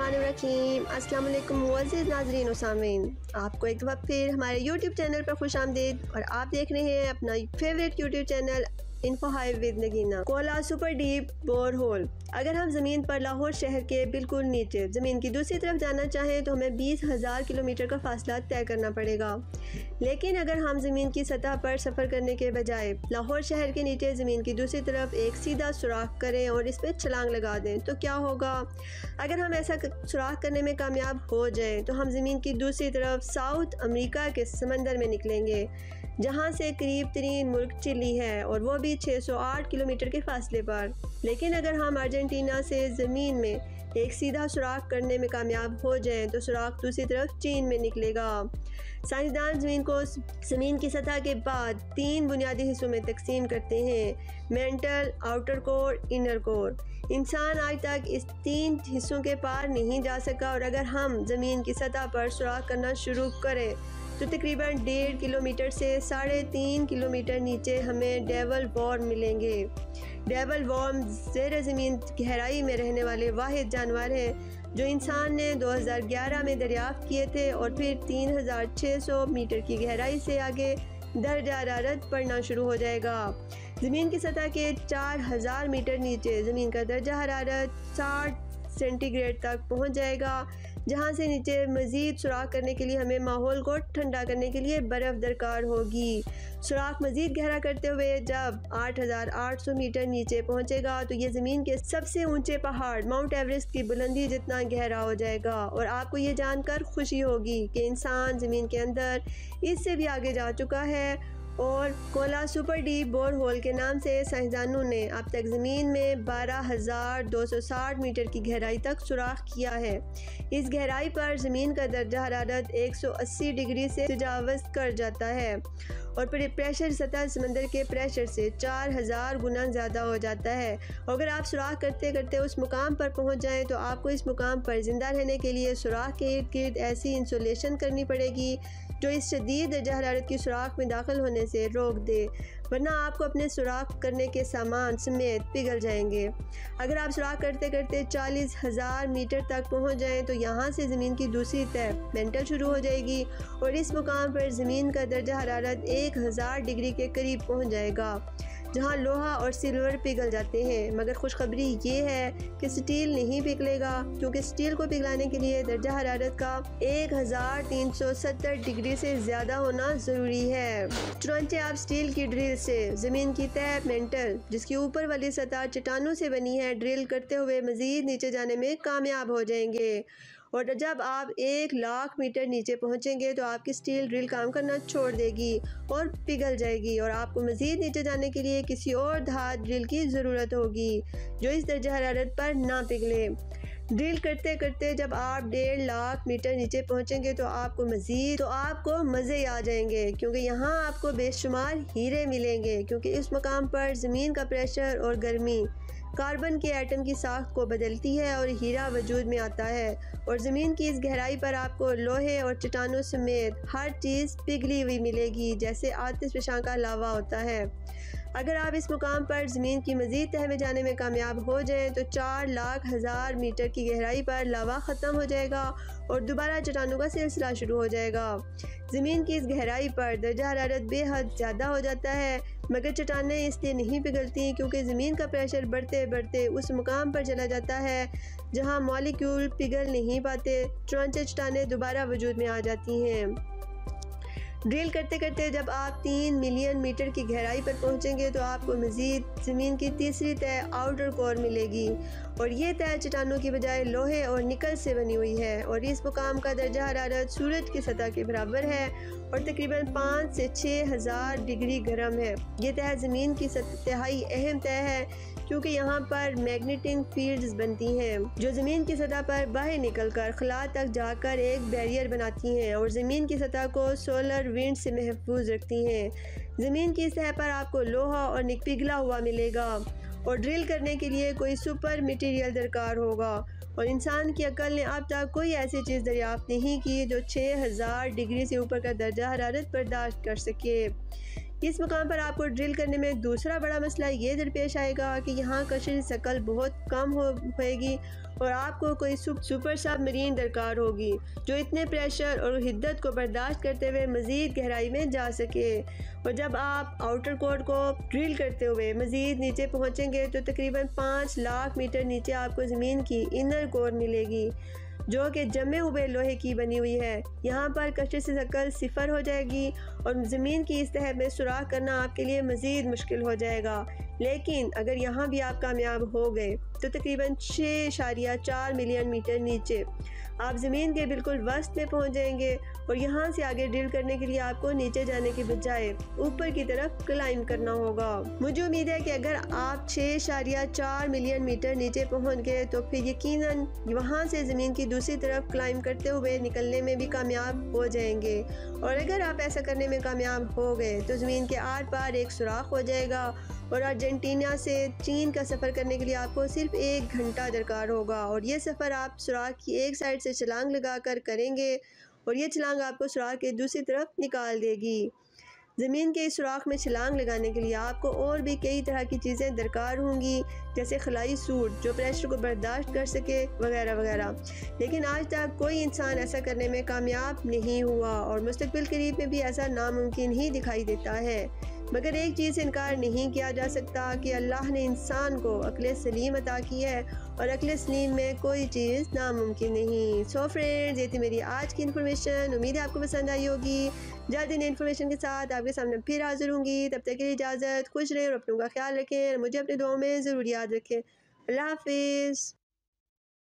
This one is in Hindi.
बिस्मिल्लाहिर्रहमानिर्रहीम। अस्सलाम वालेकुम मुअज़्ज़िज़ नाज़रीन और सामीन, आपको एक बार फिर हमारे यूट्यूब चैनल पर खुश आमदीद। और आप देख रहे हैं अपना favourite YouTube channel info hive with Nagina. Kola super deep bore hole. अगर हम ज़मीन पर लाहौर शहर के बिल्कुल नीचे ज़मीन की दूसरी तरफ जाना चाहें तो हमें 20,000 किलोमीटर का फासला तय करना पड़ेगा। लेकिन अगर हम ज़मीन की सतह पर सफ़र करने के बजाय लाहौर शहर के नीचे ज़मीन की दूसरी तरफ एक सीधा सुराख करें और इस पर छलांग लगा दें तो क्या होगा? अगर हम ऐसा सुराख करने में कामयाब हो जाएं तो हम ज़मीन की दूसरी तरफ साउथ अमेरिका के समंदर में निकलेंगे, जहां से करीब तरीन मुल्क चिली है और वो भी 608 किलोमीटर के फासले पर। लेकिन अगर हम अर्जेंटीना से ज़मीन में एक सीधा सुराख करने में कामयाब हो जाएं तो सुराख दूसरी तरफ चीन में निकलेगा। साइंसदान ज़मीन को ज़मीन की सतह के बाद 3 बुनियादी हिस्सों में तकसीम करते हैं: mental, outer core, inner core. इंसान आज तक इस 3 हिस्सों के पार नहीं जा सका और अगर हम ज़मीन की सतह पर सुराख करना शुरू करें तो तकरीबन 1.5 किलोमीटर से 3.5 किलोमीटर नीचे हमें डेवल वॉर्म मिलेंगे। डेवल वॉर्म ज़ेर ज़मीन गहराई में रहने वाले वाहिद जानवर हैं जो इंसान ने 2011 में दरियाफ्त किए थे और फिर 3600 मीटर की गहराई से आगे दर्जा हरारत बढ़ना शुरू हो जाएगा। ज़मीन की सतह के 4000 मीटर नीचे ज़मीन का दर्जा हरारत 60 सेंटीग्रेड तक पहुंच जाएगा, जहां से नीचे मज़ीद सुराख करने के लिए हमें माहौल को ठंडा करने के लिए बर्फ़ दरकार होगी। सुराख मज़ीद गहरा करते हुए जब 8800 मीटर नीचे पहुंचेगा तो ये ज़मीन के सबसे ऊंचे पहाड़ माउंट एवरेस्ट की बुलंदी जितना गहरा हो जाएगा। और आपको ये जानकर खुशी होगी कि इंसान ज़मीन के अंदर इससे भी आगे जा चुका है और Kola super deep bore hole के नाम से साइंसदानों ने अब तक ज़मीन में 12,260 मीटर की गहराई तक सुराख किया है। इस गहराई पर ज़मीन का दर्जा हरारत 180 डिग्री से तजावज़ कर जाता है और प्रेशर सतह समंदर के प्रेशर से 4000 गुना ज़्यादा हो जाता है। अगर आप सुराख करते करते उस मुकाम पर पहुंच जाएं तो आपको इस मुकाम पर ज़िंदा रहने के लिए सुराख के इर्द गिर्द ऐसी इंसुलेशन करनी पड़ेगी जो इस शदीद दर्जा हरारत की सुराख में दाखिल होने से रोक दे, वरना आपको अपने सुराख करने के सामान समेत पिघल जाएंगे। अगर आप सुराख करते करते 40,000 मीटर तक पहुंच जाएं तो यहाँ से ज़मीन की दूसरी तह मेंटल शुरू हो जाएगी और इस मुकाम पर ज़मीन का दर्जा हरारत 1000 डिग्री के करीब पहुंच जाएगा, जहां लोहा और सिल्वर पिघल जाते हैं। मगर खुशखबरी ये है कि स्टील नहीं पिघलेगा, क्योंकि स्टील को पिघलाने के लिए दर्जा हरारत का 1370 डिग्री से ज़्यादा होना ज़रूरी है। चुनांचे आप स्टील की ड्रिल से ज़मीन की तह मेंटल, जिसकी ऊपर वाली सतह चट्टानों से बनी है, ड्रिल करते हुए मज़ीद नीचे जाने में कामयाब हो जाएंगे। और जब आप 1,00,000 मीटर नीचे पहुंचेंगे तो आपकी स्टील ड्रिल काम करना छोड़ देगी और पिघल जाएगी और आपको मज़ीद नीचे जाने के लिए किसी और धातु ड्रिल की ज़रूरत होगी जो इस दर्जा हरारत पर ना पिघले। ड्रिल करते करते जब आप 1.5 लाख मीटर नीचे पहुंचेंगे तो आपको मज़े आ जाएंगे, क्योंकि यहाँ आपको बेशुमार हीरे मिलेंगे, क्योंकि इस मकाम पर ज़मीन का प्रेशर और गर्मी कार्बन के एटम की साख्त को बदलती है और हीरा वजूद में आता है। और ज़मीन की इस गहराई पर आपको लोहे और चट्टानों समेत हर चीज़ पिघली हुई मिलेगी, जैसे आतिश फ़शां का लावा होता है। अगर आप इस मुकाम पर ज़मीन की मज़ीद तह में जाने में कामयाब हो जाएं तो 4,00,000 मीटर की गहराई पर लावा ख़त्म हो जाएगा और दोबारा चट्टानों का सिलसिला शुरू हो जाएगा। ज़मीन की इस गहराई पर दर्जा हरारत बेहद ज़्यादा हो जाता है, मगर चट्टानें इसलिए नहीं पिघलती क्योंकि ज़मीन का प्रेशर बढ़ते बढ़ते उस मुकाम पर चला जाता है जहां मॉलिक्यूल पिघल नहीं पाते, चुनांचे चट्टानें दोबारा वजूद में आ जाती हैं। ड्रिल करते करते जब आप 3 मिलियन मीटर की गहराई पर पहुंचेंगे तो आपको मज़ीद ज़मीन की तीसरी तह आउटर कोर मिलेगी और ये तह चट्टानों की बजाय लोहे और निकल से बनी हुई है और इस मुकाम का दर्जा हरारत सूरज की सतह के बराबर है और तकरीबन 5 से 6,000 डिग्री गर्म है। ये तह ज़मीन की इंतहाई अहम तह है क्योंकि यहाँ पर मैग्नेटिक फील्ड्स बनती हैं जो ज़मीन की सतह पर बाहर निकलकर खला तक जाकर एक बैरियर बनाती हैं और ज़मीन की सतह को सोलर विंड से महफूज रखती हैं। ज़मीन की सतह पर आपको लोहा और पिघला हुआ मिलेगा और ड्रिल करने के लिए कोई सुपर मटेरियल दरकार होगा और इंसान की अकल ने अब तक कोई ऐसी चीज़ दरियाफ्त नहीं की जो 6000 डिग्री से ऊपर का दर्जा हरारत बर्दाश्त कर सके। इस मकाम पर आपको ड्रिल करने में दूसरा बड़ा मसला ये दरपेश आएगा कि यहाँ कशिश शक्ल बहुत कम होएगी और आपको कोई सुपर सबमरीन दरकार होगी जो इतने प्रेशर और हिद्दत को बर्दाश्त करते हुए मज़ीद गहराई में जा सके। और जब आप आउटर कोर को ड्रिल करते हुए मज़ीद नीचे पहुँचेंगे तो तकरीबन 5 लाख मीटर नीचे आपको ज़मीन की इनर कोर मिलेगी जो कि जमे हुए लोहे की बनी हुई है। यहाँ पर कशिश शक्ल सिफर हो जाएगी और ज़मीन की इस तह में सुराख करना आपके लिए मज़ीद मुश्किल हो जाएगा। लेकिन अगर यहाँ भी आप कामयाब हो गए तो तकरीबन 6.4 मिलियन मीटर नीचे आप ज़मीन के बिल्कुल वस्त में पहुँच जाएंगे और यहाँ से आगे ड्रिल करने के लिए आपको नीचे जाने के बजाय ऊपर की तरफ क्लाइंब करना होगा। मुझे उम्मीद है कि अगर आप 6.4 मिलियन मीटर नीचे पहुँच गए तो फिर यकीनन वहाँ से ज़मीन की दूसरी तरफ क्लाइंब करते हुए निकलने में भी कामयाब हो जाएंगे। और अगर आप ऐसा करने में कामयाब हो गए तो ज़मीन के आर पार एक सुराख हो जाएगा और अर्जेंटीना से चीन का सफ़र करने के लिए आपको सिर्फ 1 घंटा दरकार होगा। और ये सफ़र आप सुराख की एक साइड से छलांग लगाकर करेंगे और ये छलांग आपको सुराख के दूसरी तरफ निकाल देगी। ज़मीन के इस सुराख में छलांग लगाने के लिए आपको और भी कई तरह की चीज़ें दरकार होंगी जैसे खलाई सूट जो प्रेशर को बर्दाश्त कर सके वगैरह वगैरह। लेकिन आज तक कोई इंसान ऐसा करने में कामयाब नहीं हुआ और मुस्तकबिल करीब में भी ऐसा नामुमकिन ही दिखाई देता है। मगर एक चीज़ से इनकार नहीं किया जा सकता कि अल्लाह ने इंसान को अक्ल सलीम अता की है और अक्ल सलीम में कोई चीज़ नामुमकिन नहीं। सो फ्रेंड्स, ये थी मेरी आज की इन्फॉर्मेशन। उम्मीद है आपको पसंद आई होगी। जल्दी नई इन्फॉर्मेशन के साथ आपके सामने फिर हाजिर होंगी। तब तक के लिए इजाज़त, खुश रहें और अपनों का ख्याल रखें। मुझे अपने दुआओं में ज़रूर याद रखें। अल्लाह हाफिज़।